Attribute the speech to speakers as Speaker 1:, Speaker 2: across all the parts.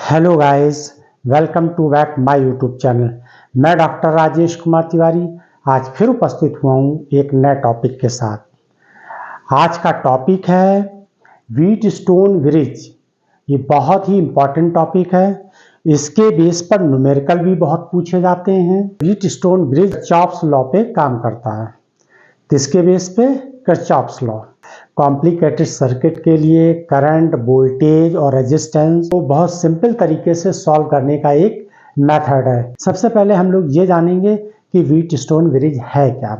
Speaker 1: Hello guys, welcome to back my YouTube channel. मैं doctor Rajesh Kumar Tiwari आज फिर उपस्थित हुआ हूँ एक नए टॉपिक के साथ। आज का टॉपिक है व्हीटस्टोन ब्रिज। ये बहुत ही इम्पॉर्टेंट टॉपिक है। इसके बेस पर न्यूमेरिकल भी बहुत पूछे जाते हैं। व्हीटस्टोन ब्रिज किरचॉफ्स लॉ पे काम करता है। किसके बेस पे? Kirchhoff's law. कॉम्प्लिकेटेड सर्किट के लिए करंट, वोल्टेज और रेजिस्टेंस को बहुत सिंपल तरीके से सॉल्व करने का एक मेथड है। सबसे पहले हम लोग ये जानेंगे कि व्हीटस्टोन ब्रिज है क्या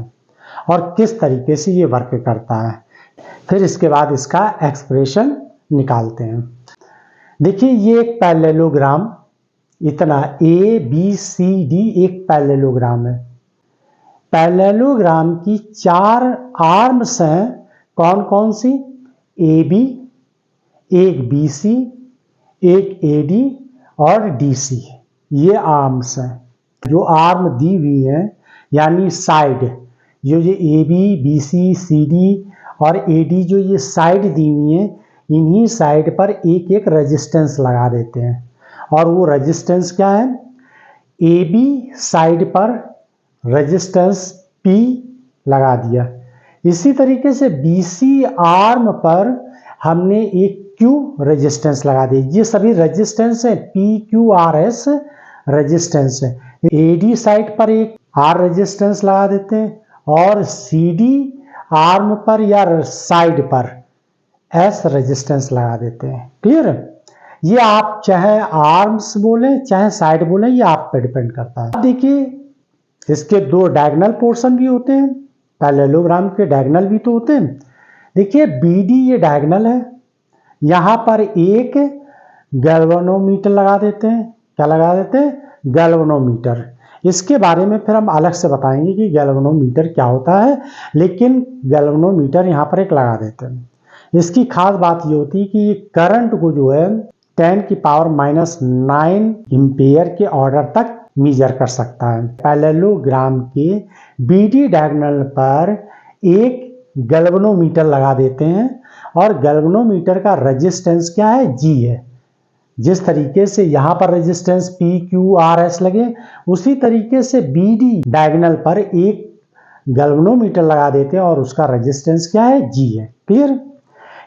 Speaker 1: और किस तरीके से ये वर्क करता है। फिर इसके बाद इसका एक्सप्रेशन निकालते हैं। देखिए, ये एक पैरेललोग्राम, इतना ए बी सी डी एक पैरेललोग्राम है। पैरेललोग्राम की 4 आर्म्स हैं। कौन कौन सी? ए बी, एक बी सी, एक ए डी और डी सी। ये आर्म्स हैं। जो आर्म दी हुई हैं यानी साइड, जो ये A B C C D और ए डी जो ये साइड दी हुई हैं, इन्हीं साइड पर एक एक रेजिस्टेंस लगा देते हैं। और वो रेजिस्टेंस क्या है? ए बी साइड पर रेजिस्टेंस P लगा दिया। इसी तरीके से BC आर्म पर हमने एक Q रेजिस्टेंस लगा दी। ये सभी रेजिस्टेंस है, PQRS रेजिस्टेंस है। AD साइड पर एक R रेजिस्टेंस लगा देते हैं और CD आर्म पर या साइड पर S रेजिस्टेंस लगा देते हैं। क्लियर है? ये आप चाहे आर्म्स बोले चाहे साइड बोले, ये आप पे डिपेंड करता है। देखिए, इसके 2 डायगोनल पोर्शन भी होते हैं। पैरेललोग्राम के डायगोनल भी तो होते हैं। देखिए, BD ये डायगोनल है। यहाँ पर एक गैल्वेनोमीटर लगा देते हैं। क्या लगा देते हैं? गैल्वेनोमीटर। इसके बारे में फिर हम अलग से बताएंगे कि गैल्वेनोमीटर क्या होता है, लेकिन गैल्वेनोमीटर यहाँ पर एक लगा देते हैं। इसकी खास बात ये होती है कि करंट को जो है 10⁻⁹ एम्पियर के ऑर्डर तक मेजर कर सकता है। पैरेललोग्राम के BD डायगोनल पर एक गैल्वेनोमीटर लगा देते हैं और गैल्वेनोमीटर का रेजिस्टेंस क्या है? G है। जिस तरीके से यहाँ पर रेजिस्टेंस PQRS लगे, उसी तरीके से BD डायगोनल पर एक गैल्वेनोमीटर लगा देते हैं और उसका रेजिस्टेंस क्या है? G है। क्लियर?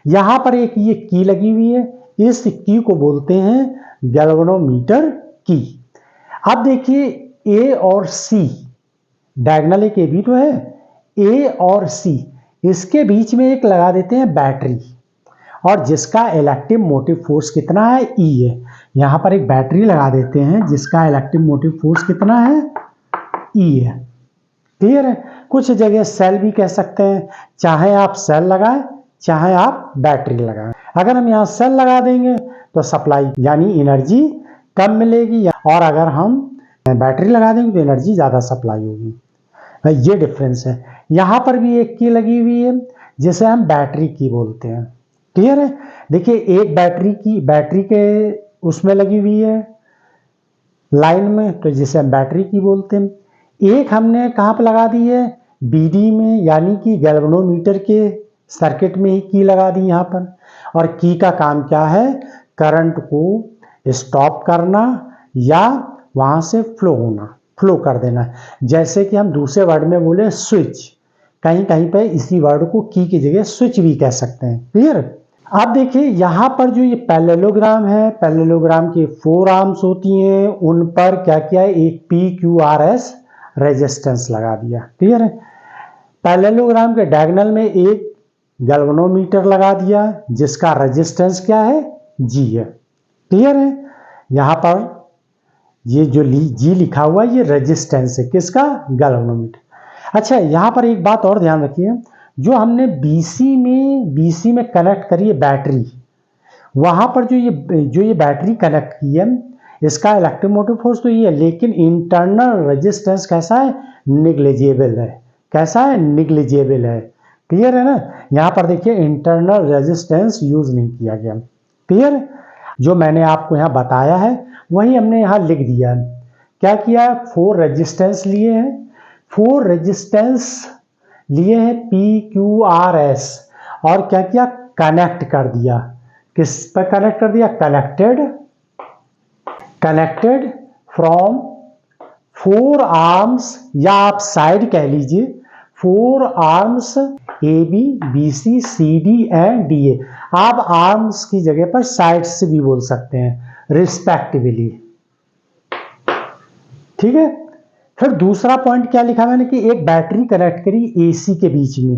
Speaker 1: यहाँ पर एक ये की लगी हुई है। इस की को बोलते हैं गैल्वेनोमीटर की। अब देखिए, ए और सी डायगोनल एक ए भी तो है। ए और सी, इसके बीच में एक लगा देते हैं बैटरी, और जिसका इलेक्ट्रिक मोटिव फोर्स कितना है? ई है। यहाँ पर एक बैटरी लगा देते हैं जिसका इलेक्ट्रिक मोटिव फोर्स कितना है? ई है। क्लियर है? कुछ जगह सेल भी कह सकते हैं। चाहे आप सेल लगाएं चाहे आप बैटरी लगाएं। अगर हम यहाँ सेल लगा देंगे तो सप्लाई यानी एनर्जी कम मिलेगी, और अगर हम बैटरी लगा देंगे तो एनर्जी ज़्यादा सप्लाई होगी। ये डिफरेंस है। यहाँ पर भी एक की लगी हुई है जिसे हम बैटरी की बोलते हैं। क्लियर है? देखिए, एक बैटरी के उसमें लगी हुई है लाइन में, तो जिसे हम बैटरी की बोलते हैं। एक हमने कहाँ पर लगा दी है? BD में, यानी कि गैल्वेनोमीटर के सर्किट में ही की लगा दी यहाँ पर। और की का काम क्या है? करंट को स्टॉप करना या वहां से फ्लो कर देना। जैसे कि हम दूसरे वर्ड में बोले स्विच, कहीं कहीं पे इसी वर्ड को की जगह स्विच भी कह सकते हैं। क्लियर? अब देखिए, यहाँ पर जो ये पैरेललोग्राम है, पैरेललोग्राम की 4 आर्म्स होती हैं, उन पर क्या किया है? एक PQRS रेजिस्टेंस लगा दिया। क्लियर है? पैरेललोग्राम के डायगोनल में एक गैल्वेनोमीटर लगा दिया जिसका रेजिस्टेंस क्या है? G है। क्लियर है? यहाँ पर ये जो G लिखा हुआ है, ये रेजिस्टेंस है। किसका? गैल्वेनोमीटर। अच्छा, यहाँ पर एक बात और ध्यान रखिए। जो हमने BC में कनेक्ट करी है बैटरी, वहां पर जो ये बैटरी कनेक्ट की है, इसका इलेक्ट्रिक मोटिव फोर्स तो ये है, लेकिन इंटरनल रेजिस्टेंस कैसा है? निग्लिजिबल है। कैसा है? निग्लिजिबल है। क्लियर है ना? यहाँ पर देखिए, इंटरनल रेजिस्टेंस यूज नहीं किया गया। क्लियर? जो मैंने आपको यहाँ बताया है वही हमने यहाँ लिख दिया। क्या किया? 4 रेजिस्टेंस लिए हैं। 4 रेजिस्टेंस लिए हैं PQRS, और क्या किया? कनेक्ट कर दिया। किस पर कनेक्ट कर दिया? कनेक्टेड कनेक्टेड फ्रॉम 4 आर्म्स, या आप साइड कह लीजिए, 4 arms AB, BC, CD and DA। आप आर्म्स की जगह पर साइड्स भी बोल सकते हैं रिस्पेक्टिवली, ठीक है। फिर दूसरा पॉइंट क्या लिखा मैंने कि एक बैटरी कनेक्ट करी AC के बीच में।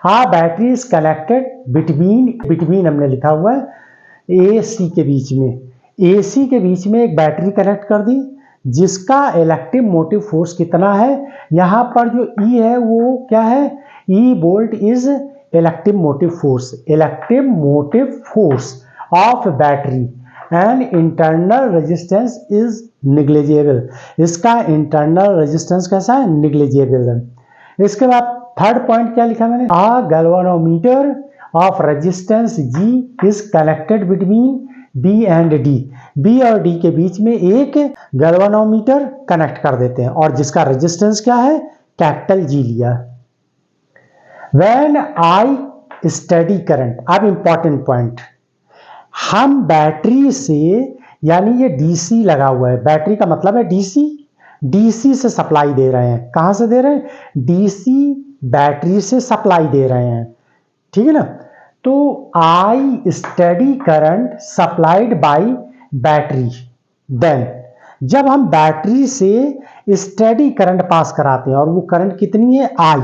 Speaker 1: बैटरी इज कनेक्टेड बिटवीन हमने लिखा हुआ है AC के बीच में। AC के बीच में एक बैटरी कनेक्ट कर दी जिसका इलेक्ट्रिक मोटिव फोर्स कितना है, यहां पर जो E है वो क्या है, E volt is electric motive force. Electric motive force of battery and internal resistance is negligible. इसका इंटरनल रेजिस्टेंस कैसा है, निग्लिजिबल है। इसके बाद थर्ड पॉइंट क्या लिखा मैंने, galvanometer of resistance G is connected between B and D। B और D के बीच में एक गैल्वेनोमीटर कनेक्ट कर देते हैं और जिसका रेजिस्टेंस क्या है, कैपिटल G लिया। व्हेन I स्टडी करंट, अब इंपॉर्टेंट पॉइंट, हम बैटरी से, यानी ये DC लगा हुआ है, बैटरी का मतलब है DC से सप्लाई दे रहे हैं। कहां से दे रहे हैं, DC बैटरी से सप्लाई दे रहे हैं, ठीक है ना। तो I study current supplied by battery. Then जब हम बैटरी से स्टडी करंट पास कराते हैं और वो करंट कितनी है, I,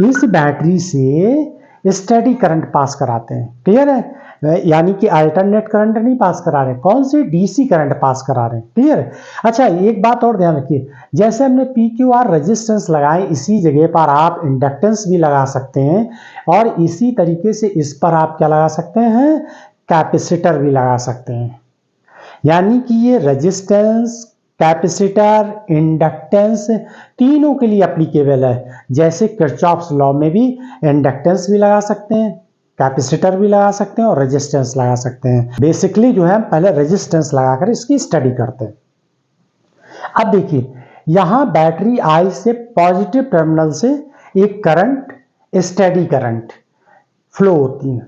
Speaker 1: इस बैटरी से स्टडी करंट पास कराते हैं, क्लियर है। यानी कि अल्टरनेट करंट नहीं पास करा रहे, कौन से, DC करंट पास करा रहे हैं, क्लियर है। अच्छा एक बात और ध्यान रखिए, जैसे हमने PQR रेजिस्टेंस लगाए, इसी जगह पर आप इंडक्टेंस भी लगा सकते हैं और इसी तरीके से इस पर आप क्या लगा सकते हैं, कैपेसिटर भी लगा सकते हैं। यानी कि ये रेजिस्टेंस, कैपेसिटर, इंडक्टेंस तीनों के लिए एप्लीकेबल है। जैसे किरचॉफ्स लॉ में भी इंडक्टेंस भी लगा सकते हैं, कैपेसिटर भी लगा सकते हैं और रेजिस्टेंस लगा सकते हैं। बेसिकली जो है पहले रेजिस्टेंस लगाकर इसकी स्टडी करते हैं। अब देखिए यहां बैटरी I से पॉजिटिव टर्मिनल से एक करंट, स्टडी करंट फ्लो होती है,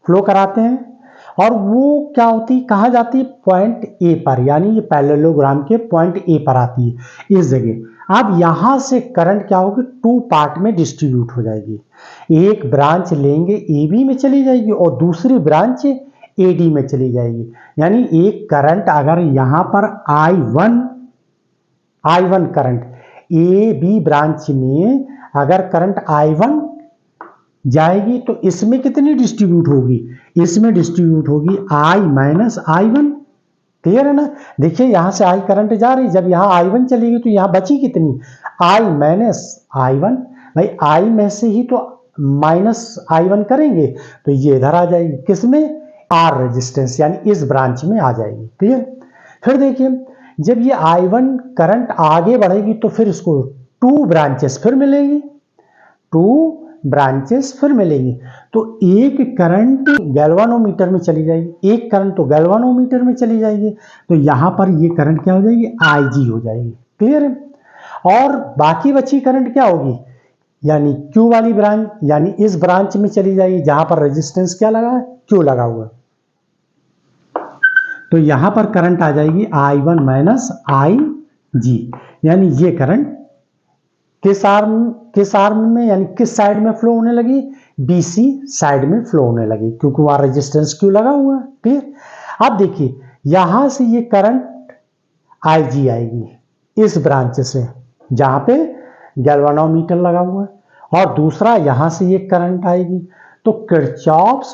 Speaker 1: फ्लो कराते हैं और वो क्या होती, कहां जाती है, पॉइंट A पर, यानी ये पैरेललोग्राम के पॉइंट A पर आती है इस जगह। अब यहां से करंट क्या होगी, 2 पार्ट में डिस्ट्रीब्यूट हो जाएगी। एक ब्रांच लेंगे AB में चली जाएगी और दूसरी ब्रांच AD में चली जाएगी। यानी एक करंट अगर यहां पर I1 करंट AB ब्रांच में अगर करंट I1 जाएगी तो इसमें कितनी डिस्ट्रीब्यूट होगी, इसमें डिस्ट्रीब्यूट होगी I माइनस I1, क्लियर है ना। देखिए यहां से I करंट जा रही, जब यहां I1 चलेगी तो यहां बची कितनी, I माइनस I1। भाई I में से ही तो माइनस I1 करेंगे तो ये इधर आ जाएगी, किसमें, R रेजिस्टेंस, यानी इस ब्रांच में आ जाएगी, क्लियर। फिर देखिए जब ये I1 करंट आगे बढ़ेगी तो फिर इसको 2 ब्रांचेस फिर मिलेगी, 2 ब्रांचेस फिर मिलेंगी। तो एक करंट गैल्वेनोमीटर में चली जाएगी, एक करंट तो गैल्वेनोमीटर में चली जाएगी, तो यहां पर ये करंट क्या हो जाएगी, IG हो जाएगी, क्लियर है। और बाकी बची करंट क्या होगी, यानी Q वाली ब्रांच, यानी इस ब्रांच में चली जाएगी जहां पर रेजिस्टेंस क्या लगा है, Q लगा हुआ। तो यहां पर करंट आ जाएगी I1 माइनस IG, यानी ये करंट किस आर्म में, यानी किस साइड में फ्लो होने लगी, BC साइड में फ्लो होने लगी, क्योंकि वहां रेजिस्टेंस Q लगा हुआ है, ठीक। अब देखिए यहां से ये करंट IG आएगी इस ब्रांच से जहां पे गैल्वेनोमीटर लगा हुआ है और दूसरा यहां से ये करंट आएगी। तो किरचॉफ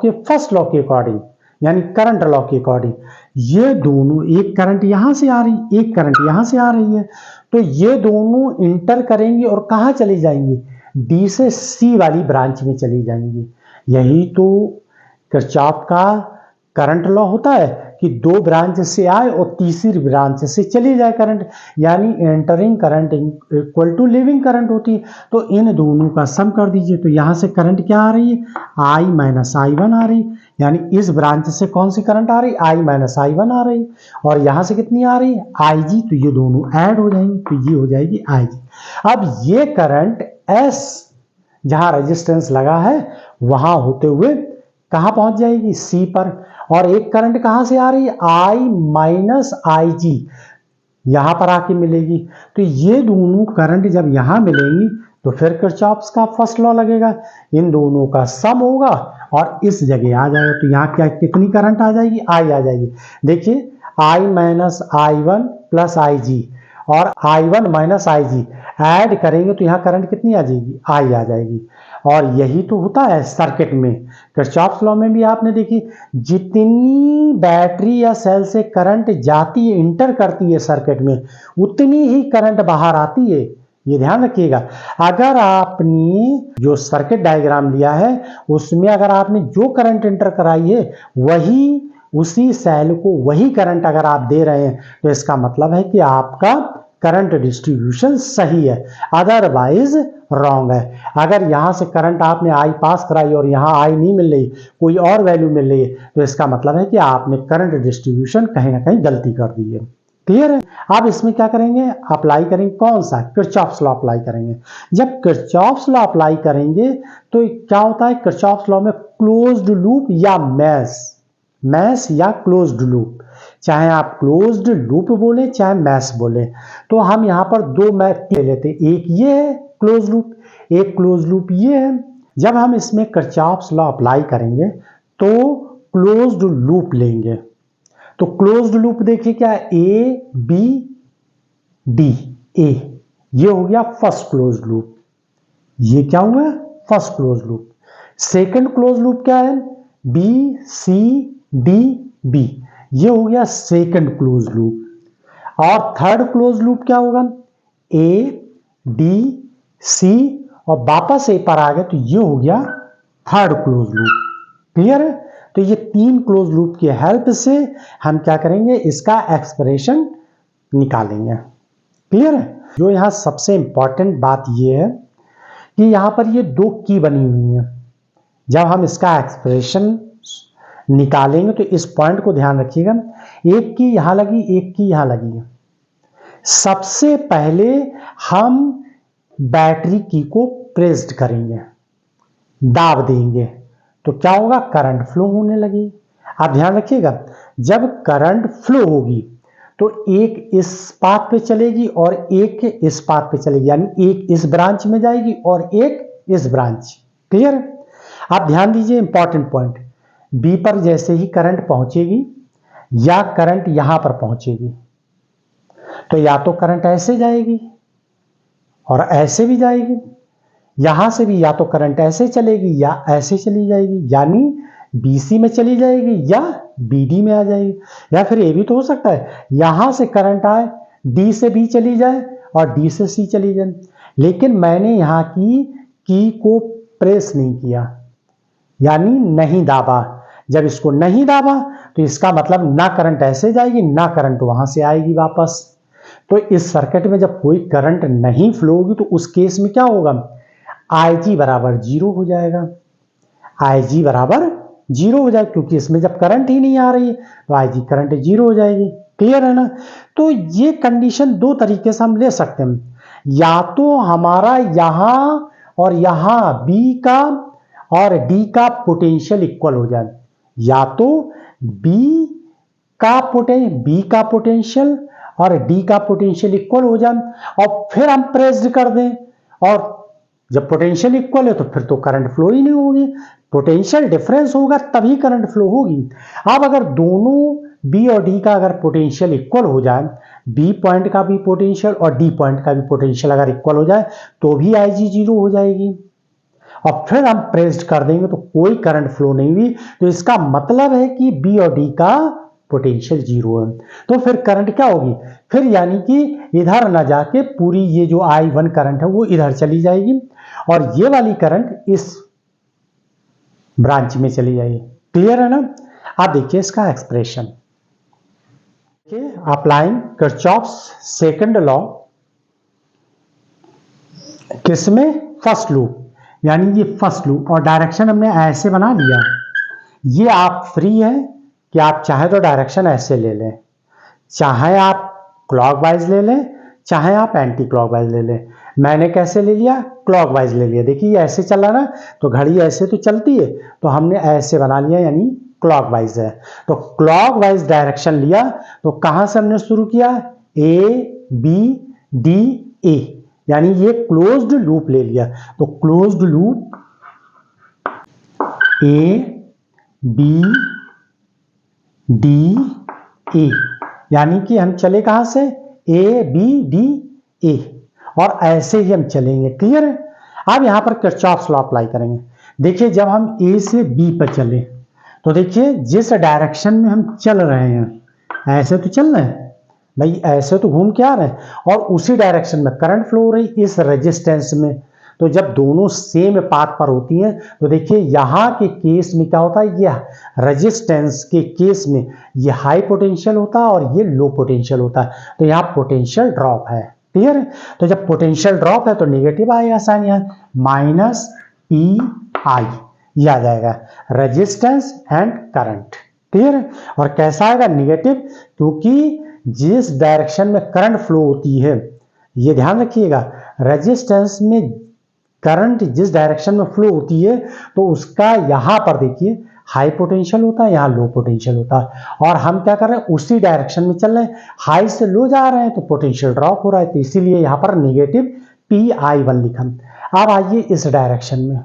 Speaker 1: के फर्स्ट लॉ के अकॉर्डिंग, यानी करंट लॉ के अकॉर्डिंग, ये दोनों, एक करंट यहां से आ रही, एक करंट यहां से आ रही है, तो ये दोनों इंटर करेंगी और कहां चली जाएंगी, D से C वाली ब्रांच में चली जाएंगी। यही तो किरचॉफ का करंट लॉ होता है कि 2 ब्रांच से आए और तीसरी ब्रांच से चली जाए करंट, यानी entering current equal to leaving current होती है। तो इन दोनों का सम कर दीजिए, तो यहां से करंट क्या आ रही है, I माइनस I1 आ रही, यानी इस ब्रांच से कौन सी करंट आ रही, I माइनस I1 आ रही, और यहां से कितनी आ रही है, IG, तो ये दोनों ऐड हो जाएंगे, तो ये हो जाएगी IG। अब ये करंट S जहां रेजिस्टेंस लगा है वहां होते हुए कहां पहुंच जाएगी, C पर, और एक करंट कहां से आ रही है, I माइनस आई जी, यहां पर आके मिलेगी। तो ये दोनों करंट जब यहां मिलेंगी तो फिर किरचॉफ्स का फर्स्ट लॉ लगेगा, इन दोनों का सम होगा और इस जगह आ जाएगा। तो यहाँ क्या कितनी करंट आ जाएगी, आई आ जाएगी। देखिए I minus I one plus I G और I one minus I G add करेंगे तो यहाँ करंट कितनी आ जाएगी, आई आ जाएगी। और यही तो होता है सर्किट में। किरचॉफ्स लॉ में भी आपने देखी, जितनी बैटरी या सेल से करंट जाती है, इंटर करती है सर्किट में, उतनी ही करंट बाहर आती है। ये ध्यान रखिएगा। अगर आपने जो सर्किट डायग्राम लिया है उसमें अगर आपने जो करंट इंटर कराई है वही उसी सेल को वही करंट अगर आप दे रहे हैं तो इसका मतलब है कि आपका करंट डिस्ट्रीब्यूशन सही है, अदरवाइज रॉन्ग है। अगर यहां से करंट आपने आई पास कराई और यहां आई नहीं मिल रही, कोई और वैल्यू मिल रही है, तो इसका मतलब है कि आपने करंट डिस्ट्रीब्यूशन कहीं ना कहीं गलती कर दी है। क्लियर है। अब इसमें क्या करेंगे, अप्लाई करेंगे कौन सा, किरचॉफ्स लॉ अप्लाई करेंगे। जब किरचॉफ्स लॉ अप्लाई करेंगे तो क्या होता है, किरचॉफ्स लॉ में क्लोज्ड लूप या मैश या क्लोज्ड लूप, चाहे आप क्लोज्ड लूप बोले चाहे मैश बोले, तो हम यहां पर दो मैश ले लेते, एक ये है क्लोज लूप, एक क्लोज लूप ये है। जब हम इसमें किरचॉफ्स लॉ अप्लाई करेंगे तो क्लोज्ड लूप लेंगे। तो क्लोज्ड लूप देखिए क्या है, ए बी डी, ए, ये हो गया फर्स्ट क्लोज्ड लूप, ये क्या हुआ first closed loop. Second closed loop क्या है, बी सी डी बी, ये हो गया सेकंड क्लोज्ड लूप। और थर्ड क्लोज्ड लूप क्या होगा, ए डी सी और वापस ए पर आ गए तो ये हो गया थर्ड क्लोज्ड लूप। क्लियर है। तो ये तीन क्लोज लूप की हेल्प से हम क्या करेंगे, इसका एक्सप्रेशन निकालेंगे। क्लियर है। जो यहां सबसे इंपॉर्टेंट बात ये है कि यहां पर ये दो की बनी हुई है, जब हम इसका एक्सप्रेशन निकालेंगे तो इस पॉइंट को ध्यान रखिएगा, एक की यहां लगी एक की यहां लगी है। सबसे पहले हम बैटरी की को प्रेस्ड करेंगे, दाब देंगे, तो क्या होगा, करंट फ्लो होने लगी। आप ध्यान रखिएगा, जब करंट फ्लो होगी तो एक इस पाथ पे चलेगी और एक इस पाथ पे चलेगी, यानी एक इस ब्रांच में जाएगी और एक इस ब्रांच। क्लियर। आप ध्यान दीजिए, इंपॉर्टेंट पॉइंट, बी पर जैसे ही करंट पहुंचेगी या करंट यहां पर पहुंचेगी तो या तो करंट ऐसे जाएगी और ऐसे भी जाएगी, यहां से भी या तो करंट ऐसे चलेगी या ऐसे चली जाएगी, यानी बीसी में चली जाएगी या बीडी में आ जाएगी। या फिर ये भी तो हो सकता है यहां से करंट आए, डी से बी चली जाए और डी से सी चली जाए। लेकिन मैंने यहां की को प्रेस नहीं किया, यानी नहीं दाबा। जब इसको नहीं दाबा तो इसका मतलब ना करंट ऐसे जाएगी ना करंट वहां से आएगी वापस। तो इस सर्किट में जब कोई करंट नहीं फ्लो होगी तो उस केस में क्या होगा, IG बराबर 0 हो जाएगा। IG बराबर 0 हो जाएगा, क्योंकि इसमें जब करंट ही नहीं आ रही है तो IG करंट 0 हो जाएगी। क्लियर है ना। तो ये कंडीशन दो तरीके से हम ले सकते हैं, या तो हमारा यहां और यहां B का और D का पोटेंशियल इक्वल हो जाए, या तो B का पोटेंशियल और D का पोटेंशियल इक्वल हो जाए और फिर हम प्रेस्ड कर दें, और जब पोटेंशियल इक्वल है तो फिर तो करंट फ्लो ही नहीं होगी, पोटेंशियल डिफरेंस होगा तभी करंट फ्लो होगी। अब अगर दोनों बी और डी का अगर पोटेंशियल इक्वल हो जाए, बी पॉइंट का भी पोटेंशियल और डी पॉइंट का भी पोटेंशियल अगर इक्वल हो जाए तो भी IG 0 हो जाएगी, और फिर हम प्रेस्ड कर देंगे तो कोई करंट फ्लो नहीं हुई। तो इसका मतलब है कि बी और डी का पोटेंशियल 0 है। तो फिर करंट क्या होगी, फिर यानी कि इधर ना जाके पूरी ये जो I1 करंट है वो इधर चली जाएगी और ये वाली करंट इस ब्रांच में चली जाएगी। क्लियर है ना। आप देखिए इसका expression, applying Kirchhoff's second law, किसमें, फर्स्ट लूप, यानी ये फर्स्ट लूप, और डायरेक्शन हमने ऐसे बना दिया। ये आप फ्री है कि आप चाहे तो डायरेक्शन ऐसे ले लें, चाहे आप क्लॉकवाइज ले लें, चाहे आप एंटी क्लॉकवाइज ले लें। मैंने कैसे ले लिया, क्लॉकवाइज ले लिया। देखिए ये ऐसे चला ना तो घड़ी ऐसे तो चलती है, तो हमने ऐसे बना लिया यानी क्लॉकवाइज है। तो क्लॉकवाइज डायरेक्शन लिया तो कहां से हमने शुरू किया, ए बी डी ए, यानी ये क्लोज्ड लूप ले लिया। तो closed loop A B D A, यानी कि हम चले कहां से, ए बी डी ए, और ऐसे ही हम चलेंगे। क्लियर है। अब यहां पर किरचॉफ्स लॉ अप्लाई करेंगे। देखिए जब हम ए से बी पर चले तो देखिए जिस डायरेक्शन में हम चल रहे हैं ऐसे तो चल रहे हैं भाई, ऐसे तो घूम के आ रहे हैं, और उसी डायरेक्शन में करंट फ्लो हो रही इस रेजिस्टेंस में। तो जब दोनों सेम पाथ पर होती हैं तो देखिए यहाँ के केस में क्या होता है, यह रेजिस्टेंस के केस में ये हाई पोटेंशियल होता है और ये लो पोटेंशियल होता है। तो यहाँ पोटेंशियल ड्रॉप है। क्लियर है। तो जब पोटेंशियल ड्रॉप है तो नेगेटिव आएगा साइन, यहाँ माइनस पी आई, ये आ जाएगा रेजिस्टेंस एंड करंट। क्लियर है। और कैसा आएगा, नेगेटिव, क्योंकि जिस डायरेक्शन में करंट फ्लो होती है, ये ध्यान रखिएगा, रेजिस्टेंस में करंट जिस डायरेक्शन में फ्लो होती है तो उसका यहां पर देखिए हाई पोटेंशियल होता है, यहां लो पोटेंशियल होता है, और हम क्या कर रहे हैं उसी डायरेक्शन में चल रहे हैं, हाई से लो जा रहे हैं तो पोटेंशियल ड्रॉप हो रहा है। तो इसीलिए यहां पर नेगेटिव PI1 लिखा। अब आइए इस डायरेक्शन में,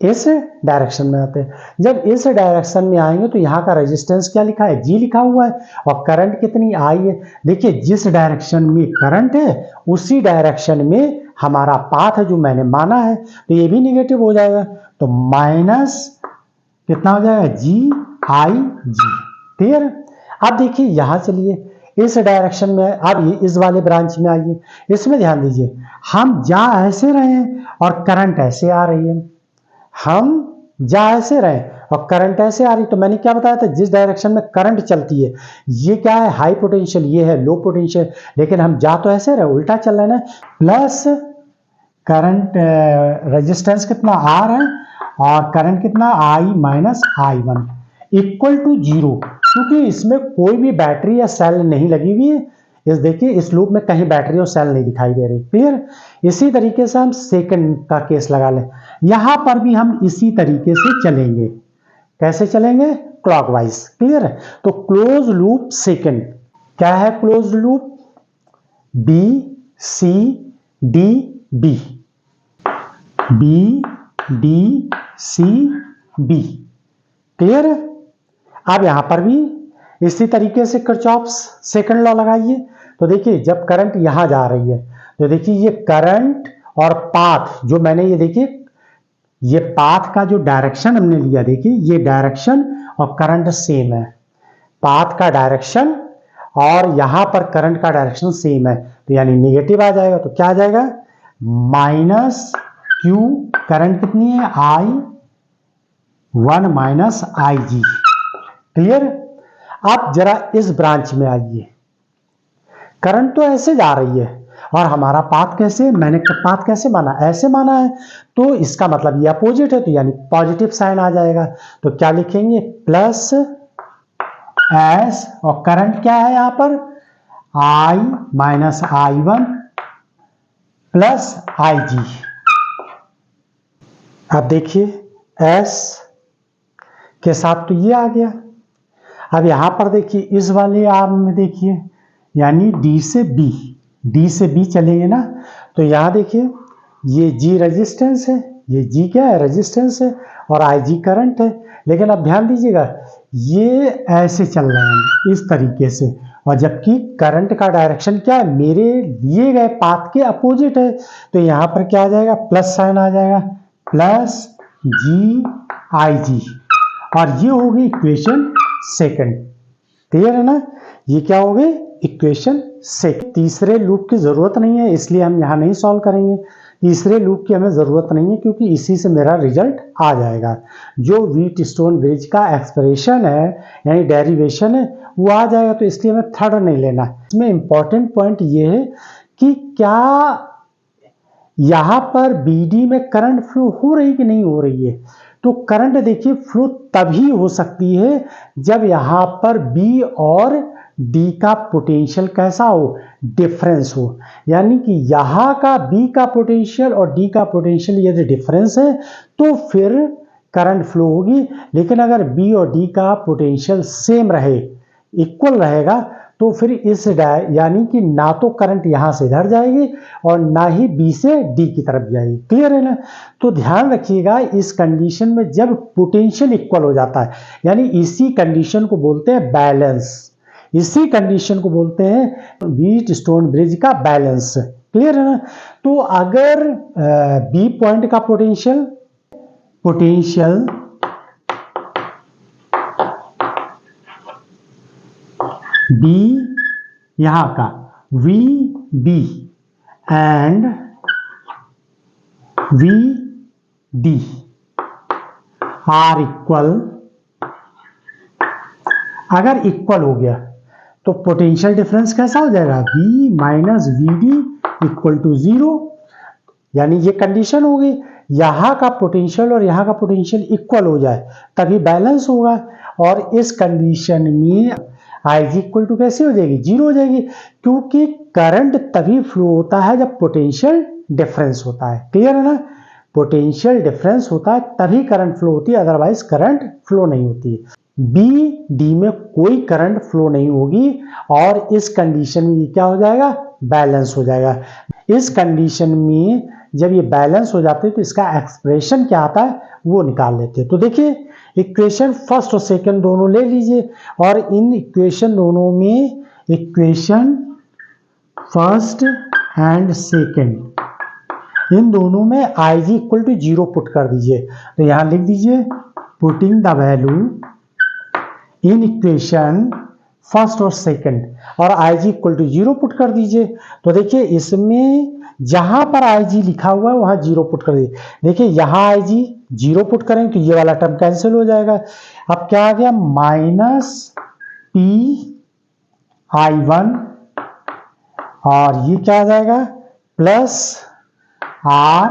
Speaker 1: इस डायरेक्शन में आते हैं। जब इस डायरेक्शन में आएंगे तो यहाँ का रेजिस्टेंस क्या लिखा है, G लिखा हुआ है, और करंट कितनी I है। देखिए जिस डायरेक्शन में करंट है उसी डायरेक्शन में हमारा पाथ है जो मैंने माना है, तो ये भी निगेटिव हो जाएगा। तो माइनस कितना हो जाएगा, GIG। क्लियर। अब देखिए यहां चलिए इस डायरेक्शन में, अब ये इस वाले ब्रांच में आइए, इसमें ध्यान दीजिए, हम जा ऐसे रहे हैं और करंट ऐसे आ रही है, हम जा ऐसे रहे और करंट ऐसे आ रही। तो मैंने क्या बताया था, जिस डायरेक्शन में करंट चलती है ये क्या है, हाई पोटेंशियल, ये है लो पोटेंशियल, लेकिन हम जा तो ऐसे रहे, उल्टा चल रहे हैं। प्लस करंट रेजिस्टेंस कितना R है और करंट कितना I minus I1 equal to 0, क्योंकि इसमें कोई भी बैटरी या सेल नहीं लगी हुई है। इस देखिए इस लूप में कहीं बैटरी और सेल नहीं दिखाई दे रही। क्लियर। इसी तरीके से हम सेकंड का केस लगा लें, यहां पर भी हम इसी तरीके से चलेंगे। कैसे चलेंगे, क्लॉकवाइज। क्लियर है। तो क्लोज लूप सेकंड क्या है, close loop B C D B, B D C B। Clear है। अब यहां पर भी इसी तरीके से किरचॉफ्स सेकंड लॉ लगाइए। तो देखिए जब करंट यहां जा रही है तो देखिए ये करंट और पाथ जो मैंने, ये देखिए ये पाथ का जो डायरेक्शन हमने लिया, देखिए ये डायरेक्शन और करंट सेम है, पाथ का डायरेक्शन और यहां पर करंट का डायरेक्शन सेम है, तो यानी नेगेटिव आ जाएगा। तो क्या आ जाएगा, माइनस Q, करंट कितनी है I1 माइनस IG। क्लियर। अब जरा इस ब्रांच में आइए, करंट तो ऐसे जा रही है और हमारा पाथ कैसे, मैंने पाथ कैसे माना, ऐसे माना है, तो इसका मतलब ये अपोजिट है, तो यानी पॉजिटिव साइन आ जाएगा। तो क्या लिखेंगे, प्लस S, और करंट क्या है यहां पर I minus I1 plus IG। अब देखिए S के साथ तो ये आ गया। अब यहां पर देखिए इस वाले आर्म में देखिए, यानी D से B चलेंगे ना, तो यहां देखिए ये G रेजिस्टेंस है, ये G क्या है, रेजिस्टेंस है, और IG करंट है। लेकिन अब ध्यान दीजिएगा ये ऐसे चल रहे हैं इस तरीके से, और जबकि करंट का डायरेक्शन क्या है, मेरे लिए गए पाथ के अपोजिट है। तो यहां पर क्या आ जाएगा, प्लस साइन आ जाएगा, प्लस GIG, और ये होगी इक्वेशन सेकंड। क्लियर है ना। ये क्या हो गई, इक्वेशन सेकंड। तीसरे लूप की जरूरत नहीं है, इसलिए हम यहां नहीं सॉल्व करेंगे। तीसरे लूप की हमें जरूरत नहीं है क्योंकि इसी से मेरा रिजल्ट आ जाएगा। जो व्हीटस्टोन ब्रिज का एक्सप्रेशन है यानी डेरिवेशन है वो आ जाएगा, तो इसलिए हमें थर्ड नहीं लेना। इसमें इंपॉर्टेंट पॉइंट ये है कि क्या यहां पर BD में करंट फ्लो हो रही कि नहीं हो रही है। तो करंट देखिए फ्लो तभी हो सकती है जब यहां पर B और D का पोटेंशियल कैसा हो, डिफरेंस हो, यानी कि यहां का B का पोटेंशियल और D का पोटेंशियल यदि डिफरेंस है तो फिर करंट फ्लो होगी। लेकिन अगर बी और डी का पोटेंशियल सेम रहे, इक्वल रहेगा, तो फिर इस यानी कि ना तो करंट यहां से इधर जाएगी और ना ही बी से डी की तरफ जाएगी। क्लियर है ना? तो ध्यान रखिएगा, इस कंडीशन में जब पोटेंशियल इक्वल हो जाता है, यानी इसी कंडीशन को बोलते हैं बैलेंस, इसी कंडीशन को बोलते हैं व्हीट स्टोन ब्रिज का बैलेंस। क्लियर है ना? तो अगर बी पॉइंट का पोटेंशियल बी यहां का V B and V D are equal, अगर इक्वल हो गया तो पोटेंशियल डिफरेंस कैसा हो जाएगा, V minus V D equal to 0। यानी ये कंडीशन होगी, यहां का पोटेंशियल और यहां का पोटेंशियल इक्वल हो जाए तभी बैलेंस होगा। और इस कंडीशन में I जी इक्वल टू कैसे हो जाएगी, 0 हो जाएगी, क्योंकि करंट तभी फ्लो होता है जब पोटेंशियल डिफरेंस होता है। क्लियर है ना? पोटेंशियल डिफरेंस होता है तभी करंट फ्लो होती है, अदरवाइज करंट फ्लो नहीं होती। बी डी में कोई करंट फ्लो नहीं होगी और इस कंडीशन में क्या हो जाएगा, बैलेंस हो जाएगा। इस कंडीशन में जब ये बैलेंस हो जाते हैं तो इसका एक्सप्रेशन क्या आता है वो निकाल लेते हैं। तो देखिए, इक्वेशन फर्स्ट और सेकंड दोनों ले लीजिए और इन इक्वेशन दोनों में, इक्वेशन फर्स्ट एंड सेकंड, इन दोनों में आई जी इक्वल टू 0 पुट कर दीजिए। तो यहां लिख दीजिए putting the value in equation first और सेकंड, और आई जी इक्वल टू 0 पुट कर दीजिए। तो देखिए, इसमें जहां पर आई जी लिखा हुआ है वहां 0 पुट कर दीजिए। देखिए, यहां आई जी 0 पुट करेंगे तो ये वाला टर्म कैंसिल हो जाएगा। अब क्या आ गया, माइनस पी आई वन, और ये क्या आ जाएगा, प्लस आर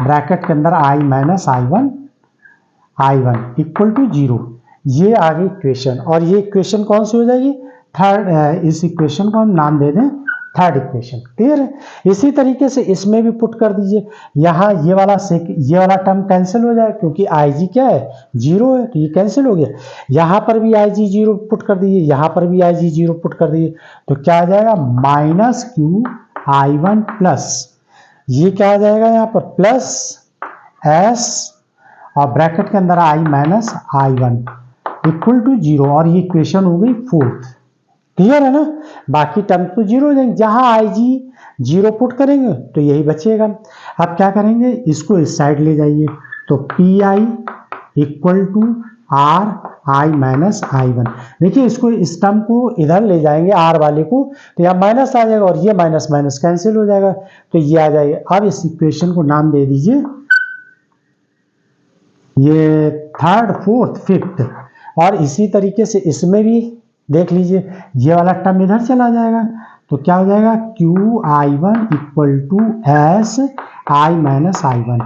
Speaker 1: ब्रैकेट के अंदर i minus I one equal to 0। ये आ गई इक्वेशन, और ये इक्वेशन कौन सी हो जाएगी, थर्ड। इस इक्वेशन को हम नाम दे दें थर्ड इक्वेशन। क्लियर है? इसी तरीके से इसमें भी पुट कर दीजिए। यहाँ ये वाला टर्म कैंसिल हो जाए क्योंकि आई जी क्या है, 0 है, तो ये कैंसिल हो गया। यहाँ पर भी आई जी 0 पुट कर दीजिए, यहाँ पर भी आई जी 0 पुट कर दीजिए, तो क्या आ जाएगा, minus Q I one plus, ये क्या आ जाएगा यहाँ पर, प्लस एस और ब्रैकेट के अंदर i minus I one equal to 0, और ये इक्वेशन हो गई फोर्थ। क्लियर है ना? बाकी टर्म तो 0 हो जाएंगे, जहां आई जी 0 पुट करेंगे तो यही बचेगा। अब क्या करेंगे, इसको इस साइड ले जाइए, तो P I equal to R I minus I one. देखिए, इसको इस टर्म को इधर ले जाएंगे आर वाले को, तो यहाँ माइनस आ जाएगा और ये माइनस माइनस कैंसिल हो जाएगा, तो ये आ जाएगा। अब इस इक्वेशन को नाम दे दीजिए, ये थर्ड, फोर्थ, फिफ्थ। और इसी तरीके से इसमें भी देख लीजिए, ये वाला टर्म इधर चला जाएगा, तो क्या हो जाएगा, Q I one equal to S I minus I one,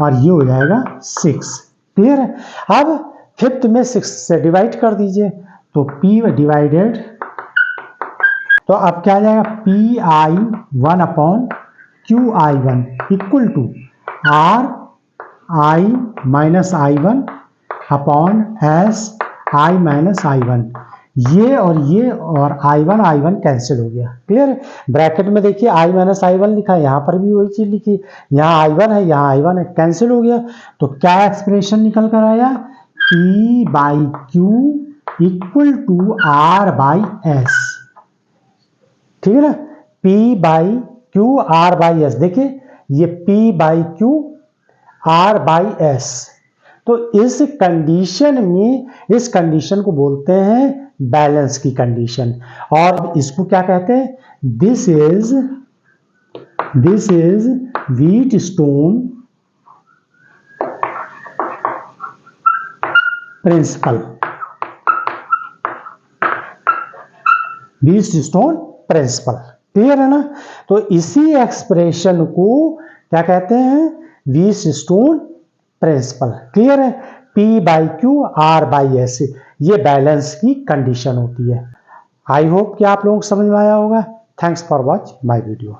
Speaker 1: और ये हो जाएगा 6। क्लियर है? अब फिफ्थ में 6 से डिवाइड कर दीजिए, तो P डिवाइडेड, तो अब क्या आ जाएगा, P I one upon Q I one equal to R I minus I one upon S I minus I one. ये और आई वन कैंसिल हो गया। क्लियर है? ब्रैकेट में देखिए आई माइनस आई वन लिखा है, यहाँ पर भी वही चीज लिखी, यहाँ आई वन है, यहाँ आई वन है, कैंसिल हो गया। तो क्या एक्सप्रेशन निकल कर आया, P by Q equal to R by S. ठीक है ना? P by Q R by S. देखिए, ये P by Q R by S, तो इस कंडीशन में, इस कंडीशन को बोलते हैं बैलेंस की कंडीशन, और इसको क्या कहते हैं, this is Wheatstone principle, Wheatstone principle. Clear है ना? तो इसी एक्सप्रेशन को क्या कहते हैं, व्हीट स्टोन प्रिंसिपल। क्लियर है? P by Q R by S, ये बैलेंस की कंडीशन होती है। आई होप कि आप लोगों को समझ में आया होगा। Thanks for watch my video.